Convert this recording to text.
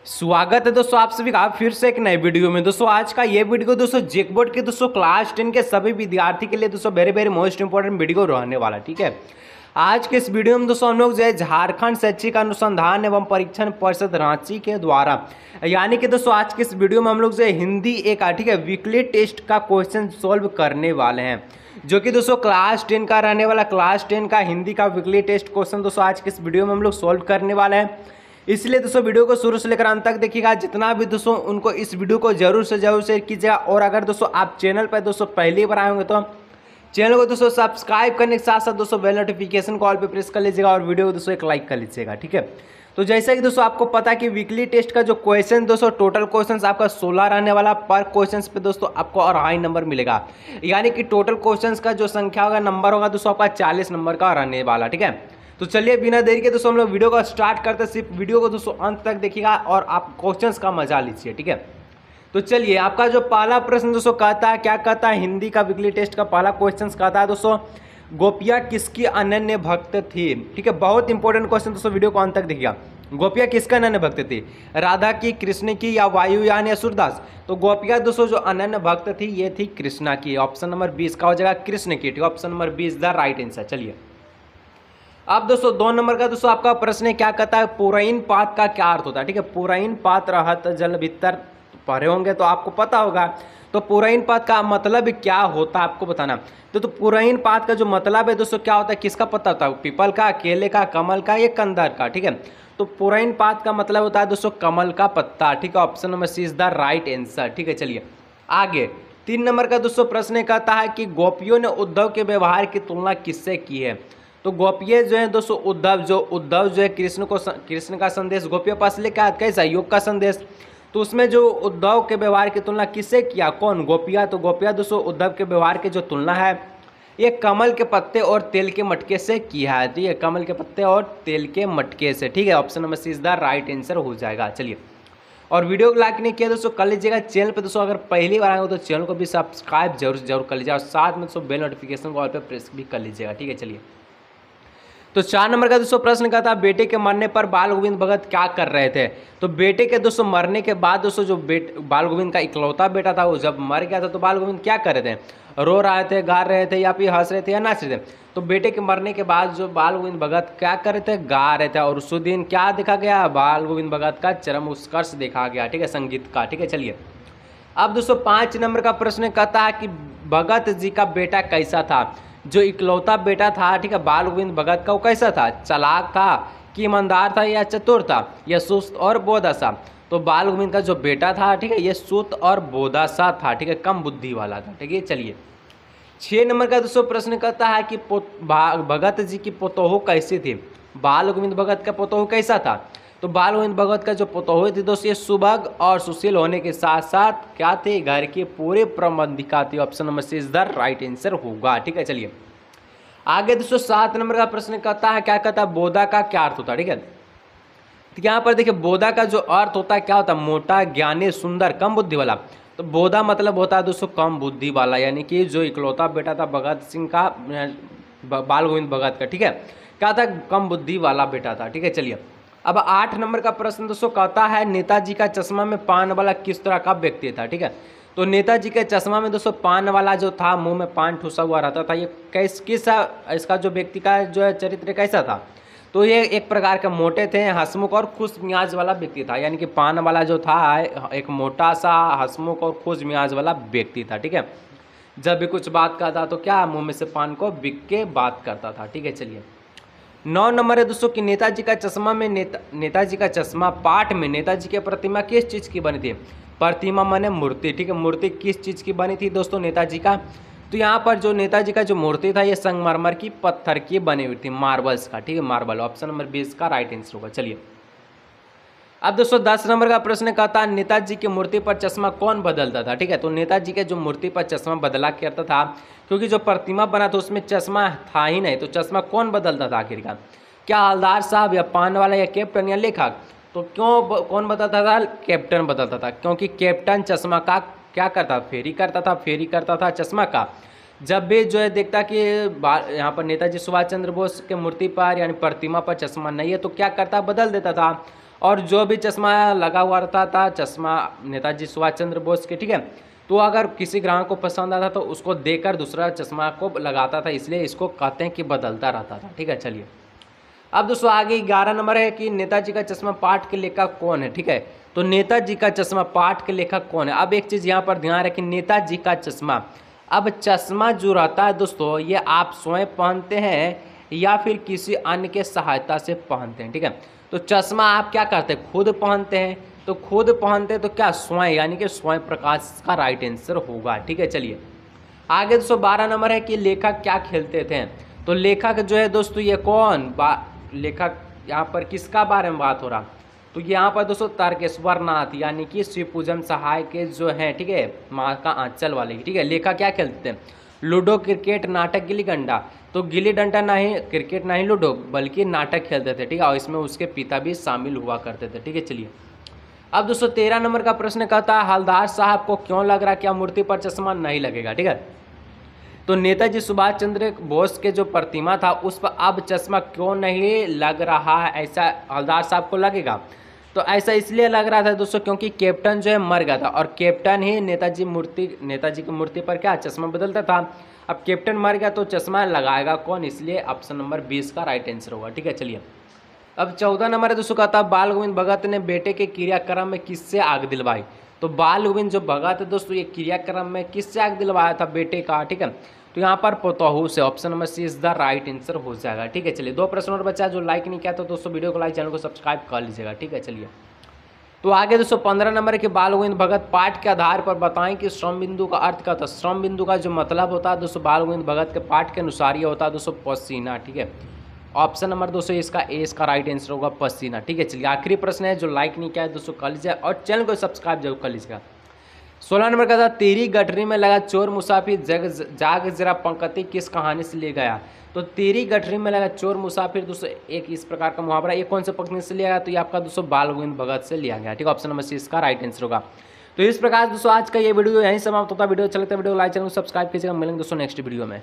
स्वागत है दोस्तों आप सभी का फिर से एक नए वीडियो में। दोस्तों आज का ये वीडियो दोस्तों जेक बोर्ड के दोस्तों क्लास 10 के सभी विद्यार्थी के लिए दोस्तों very very most important video रहने वाला। ठीक है, आज के इस वीडियो में दोस्तों हम लोग जो है झारखंड शैक्षिक अनुसंधान एवं परीक्षण परिषद रांची के द्वारा यानी कि दोस्तों आज के इस वीडियो में हम लोग जो है हिंदी एक ठीक है वीकली टेस्ट का क्वेश्चन सोल्व करने वाले हैं, जो कि दोस्तों क्लास 10 का रहने वाला। क्लास 10 का हिंदी का वीकली टेस्ट क्वेश्चन दोस्तों आज के इस वीडियो में हम लोग सोल्व करने वाले हैं। इसलिए दोस्तों वीडियो को शुरू से लेकर अंत तक देखिएगा। जितना भी दोस्तों उनको इस वीडियो को जरूर से जरूर शेयर कीजिएगा। और अगर दोस्तों आप चैनल पर दोस्तों पहली बार आए होंगे तो चैनल को दोस्तों सब्सक्राइब करने के साथ साथ दोस्तों बेल नोटिफिकेशन कॉल पे प्रेस कर लीजिएगा और वीडियो को दोस्तों एक लाइक कर लीजिएगा। ठीक है, तो जैसा कि दोस्तों आपको पता है कि वीकली टेस्ट का जो क्वेश्चन दोस्तों टोटल क्वेश्चन आपका 16 रहने वाला। पर क्वेश्चन पे दोस्तों आपको और हाई नंबर मिलेगा, यानी कि टोटल क्वेश्चन का जो संख्या होगा नंबर होगा दोस्तों आपका 40 नंबर का रहने वाला। ठीक है, तो चलिए बिना देरी के दोस्तों हम लोग वीडियो को स्टार्ट करते हैं। सिर्फ वीडियो को दोस्तों अंत तक देखिएगा और आप क्वेश्चंस का मजा लीजिए। ठीक है, तो चलिए आपका जो पहला प्रश्न दोस्तों कहता है, क्या कहता है हिंदी का वीकली टेस्ट का पहला क्वेश्चन कहता है दोस्तों गोपियाँ किसकी अनन्य भक्त थी। ठीक है, बहुत इंपॉर्टेंट क्वेश्चन दोस्तों, वीडियो को अंत तक देखिएगा। गोपियाँ किसका अनन्य भक्त थी, राधा की, कृष्ण की या वायुयान या सूरदास। तो गोपियाँ दोस्तों जो अनन्य भक्त थी ये थी कृष्णा की। ऑप्शन नंबर 20 का हो जाएगा कृष्ण की। ठीक है, option number 20 the right answer. चलिए अब दोस्तों 2 नंबर का दोस्तों आपका प्रश्न है, क्या कहता है पुरैन पात का क्या अर्थ होता है। ठीक है, पुरैन पात रहत जल भीतर पढ़े होंगे तो आपको पता होगा। तो पुरैन पात का मतलब क्या होता है आपको बताना। तो पुरैन पात का जो मतलब है दोस्तों क्या होता है, किसका पता होता है, पीपल का, केले का, कमल का या कंदर का। ठीक है, तो पुरैन पात का मतलब होता है दोस्तों कमल का पत्ता। ठीक है, option number C is the right answer. ठीक है, चलिए आगे 3 नंबर का दोस्तों प्रश्न कहता है कि गोपियों ने उद्धव के व्यवहार की तुलना किससे की है। तो गोपियाँ जो है दोस्तों उद्धव जो है कृष्ण का संदेश गोपियों पास लेकर आया, कैसा योग का संदेश। तो उसमें जो उद्धव के व्यवहार की तुलना किससे किया, कौन, गोपियाँ। तो गोपियाँ दोस्तों उद्धव के व्यवहार की जो तुलना है ये कमल के पत्ते और तेल के मटके से किया है। तो ये कमल के पत्ते और तेल के मटके से। ठीक है, option number C is the right answer हो जाएगा। चलिए, और वीडियो को लाइक नहीं किया दोस्तों कर लीजिएगा। चैनल पे दोस्तों अगर पहली बार आएंगे तो चैनल को भी सब्सक्राइब जरूर कर लीजिएगा और साथ में दोस्तों बेल नोटिफिकेशन कॉल पे प्रेस भी कर लीजिएगा। ठीक है, चलिए तो 4 नंबर का दोस्तों प्रश्न का था बेटे के मरने पर बाल गोविंद भगत क्या कर रहे थे। तो बेटे के दोस्तों मरने के बाद दोस्तों जो बाल गोविंद का इकलौता बेटा था वो जब मर गया था तो बाल गोविंद क्या कर रहे थे, रो रहे थे, गा रहे थे या फिर हंस रहे थे या नाच रहे थे। तो बेटे के मरने के बाद जो बाल गोविंद भगत क्या कर रहे थे, गा रहे थे। और उस दिन क्या देखा गया, बाल गोविंद भगत का चरम उत्कर्ष देखा गया। ठीक है, संगीत का। ठीक है, चलिए अब दोस्तों 5 नंबर का प्रश्न कहता है कि भगत जी का बेटा कैसा था। जो इकलौता बेटा था ठीक है बाल गोविंद भगत का, वो कैसा था, चालाक था कि ईमानदार था या चतुर था या सुस्त और बोधासा। तो बाल गोविंद का जो बेटा था ठीक है ये सुस्त और बोधासा था। ठीक है, कम बुद्धि वाला था। ठीक है, चलिए 6 नंबर का दोस्तों प्रश्न कहता है कि भगत जी की पोतोह कैसी थी। बाल गोविंद भगत का पोतोह कैसा था। तो बाल गोविंद भगत का जो पोतोह थी दोस्तों ये सुभग और सुशील होने के साथ साथ क्या थे, घर के पूरे प्रबंधिका थी। Option number C is the right answer होगा। ठीक है, चलिए आगे दोस्तों 7 नंबर का प्रश्न कहता है, क्या कहता है बोधा का क्या अर्थ होता है। ठीक है, तो यहाँ पर देखिए बोधा का जो अर्थ होता है क्या होता है, मोटा, ज्ञानी, सुंदर, कम बुद्धि वाला। तो बोधा मतलब होता है दोस्तों कम बुद्धि वाला, यानी कि जो इकलौता बेटा था भगत सिंह का, बाल गोविंद भगत का। ठीक है, क्या था, कम बुद्धि वाला बेटा था। ठीक है, चलिए अब 8 नंबर का प्रश्न दोस्तों कहता है नेताजी का चश्मा में पान वाला किस तरह का व्यक्ति था। ठीक है, तो नेताजी के चश्मा में दोस्तों पान वाला जो था, मुंह में पान ठुसा हुआ रहता था, ये इसका जो व्यक्ति का जो है चरित्र कैसा था। तो ये एक प्रकार के मोटे थे, हंसमुख और खुश मियाज वाला व्यक्ति था। यानी कि पान वाला जो था एक मोटा सा हंसमुख और खुश मियाज वाला व्यक्ति था। ठीक है, जब भी कुछ बात करता तो क्या मुँह में से पान को बिक के बात करता था। ठीक है, चलिए 9 नंबर है दोस्तों कि नेताजी का चश्मा में नेताजी का चश्मा पाठ में नेताजी की प्रतिमा किस चीज़ की बनी थी। प्रतिमा माने मूर्ति। ठीक है, मूर्ति किस चीज़ की बनी थी दोस्तों नेताजी का। तो यहाँ पर जो नेताजी का जो मूर्ति था ये संगमरमर की पत्थर की बनी हुई थी, मार्बल्स का। ठीक है, मार्बल। ऑप्शन नंबर 20 का राइट आंसर होगा। चलिए अब दोस्तों 10 नंबर का प्रश्न कहता है नेताजी की मूर्ति पर चश्मा कौन बदलता था। ठीक है, तो नेताजी के जो मूर्ति पर चश्मा बदला करता था, क्योंकि जो प्रतिमा बना था उसमें चश्मा था ही नहीं, तो चश्मा कौन बदलता था आखिरकार, क्या हवलदार साहब या पान वाला या कैप्टन या लेखक। तो कौन बदलता था, कैप्टन बदलता था, क्योंकि कैप्टन चश्मा का क्या करता, फेरी करता था चश्मा का। जब भी जो है देखता कि यहाँ पर नेताजी सुभाष चंद्र बोस के मूर्ति पर यानी प्रतिमा पर चश्मा नहीं है तो क्या करता, बदल देता था। और जो भी चश्मा लगा हुआ रहता था, चश्मा नेताजी सुभाष चंद्र बोस के, ठीक है, तो अगर किसी ग्राहक को पसंद आता तो उसको देकर दूसरा चश्मा को लगाता था, इसलिए इसको कहते हैं कि बदलता रहता था। ठीक है, चलिए अब दोस्तों आगे 11 नंबर है कि नेताजी का चश्मा पाठ के लेखक कौन है। ठीक है, तो नेताजी का चश्मा पाठ के लेखक कौन है। अब एक चीज़ यहाँ पर ध्यान रखें, नेताजी का चश्मा, अब चश्मा जो रहता है दोस्तों ये आप स्वयं पहनते हैं या फिर किसी अन्य के सहायता से पहनते हैं। ठीक है, तो चश्मा आप क्या करते हैं, खुद पहनते हैं, तो खुद पहनते हैं तो क्या स्वयं, यानी कि स्वयं प्रकाश का राइट आंसर होगा। ठीक है, चलिए आगे दोस्तों 12 नंबर है कि लेखक क्या खेलते थे। तो लेखक जो है दोस्तों ये कौन लेखक, यहाँ पर किसका बारे में बात हो रहा, तो यहाँ पर दोस्तों तारकेश्वर नाथ यानी कि शिवपूजन सहाय के जो हैं, ठीक है, माँ का आंचल वाले। ठीक है, लेखक क्या खेलते थे, लूडो, क्रिकेट, नाटक, गिल्ली डंडा। तो गिल्ली डंडा नहीं, क्रिकेट नहीं, लूडो, बल्कि नाटक खेलते थे। ठीक है, और इसमें उसके पिता भी शामिल हुआ करते थे। ठीक है, चलिए अब दोस्तों 13 नंबर का प्रश्न कहता है हवलदार साहब को क्यों लग रहा क्या मूर्ति पर चश्मा नहीं लगेगा। ठीक है, तो नेताजी सुभाष चंद्र बोस के जो प्रतिमा था उस पर अब चश्मा क्यों नहीं लग रहा है, ऐसा हवलदार साहब को लगेगा। तो ऐसा इसलिए लग रहा था दोस्तों क्योंकि कैप्टन जो है मर गया था और कैप्टन ही नेताजी की मूर्ति पर क्या चश्मा बदलता था। अब कैप्टन मर गया तो चश्मा लगाएगा कौन, इसलिए ऑप्शन नंबर 20 का राइट आंसर होगा। ठीक है, चलिए अब 14 नंबर है दोस्तों कहता बाल गोविंद भगत ने बेटे के क्रियाक्रम में किससे आग दिलवाई। तो बाल गोविंद जो भगत है दोस्तों ये क्रियाक्रम में किससे आग दिलवाया था, बेटे का। ठीक है, तो यहाँ पर पोतोहू से, option number C is the right answer हो जाएगा। ठीक है, चलिए 2 प्रश्न और बचा, जो लाइक नहीं किया तो दोस्तों वीडियो को लाइक, चैनल को सब्सक्राइब कर लीजिएगा। ठीक है, चलिए तो आगे दोस्तों 15 नंबर के बाल गोविंद भगत पाठ के आधार पर बताएं कि श्रम बिंदु का अर्थ क्या था। श्रम बिंदु का जो मतलब होता है दोस्तों बाल गोविंद भगत के पाठ के अनुसार ये होता है दोस्तों पसीना। ठीक है, ऑप्शन नंबर दोस्तों इसका ए इसका राइट आंसर होगा पसीना। ठीक है, चलिए आखिरी प्रश्न है, जो लाइक नहीं किया है दोस्तों कर लीजिए और चैनल को सब्सक्राइब जरूर कर लीजिएगा। 16 नंबर का था तेरी गठरी में लगा चोर मुसाफिर जाग जरा पंक्ति किस कहानी से ले गया। तो तेरी गठरी में लगा चोर मुसाफिर दोस्तों एक इस प्रकार का मुहावरा, ये कौन से पंक्ति से लिया गया, तो ये आपका दोस्तों बाल गोविंद भगत से लिया गया। ठीक है, ऑप्शन नंबर सी इसका राइट आंसर होगा। तो इस प्रकार दोस्तों आज का ये वीडियो यहीं समाप्त होता है। वीडियो अच्छा लगता है वीडियो लाइक, चैनल को सब्सक्राइब कीजिएगा। मिलेंगे दोस्तों नेक्स्ट वीडियो में।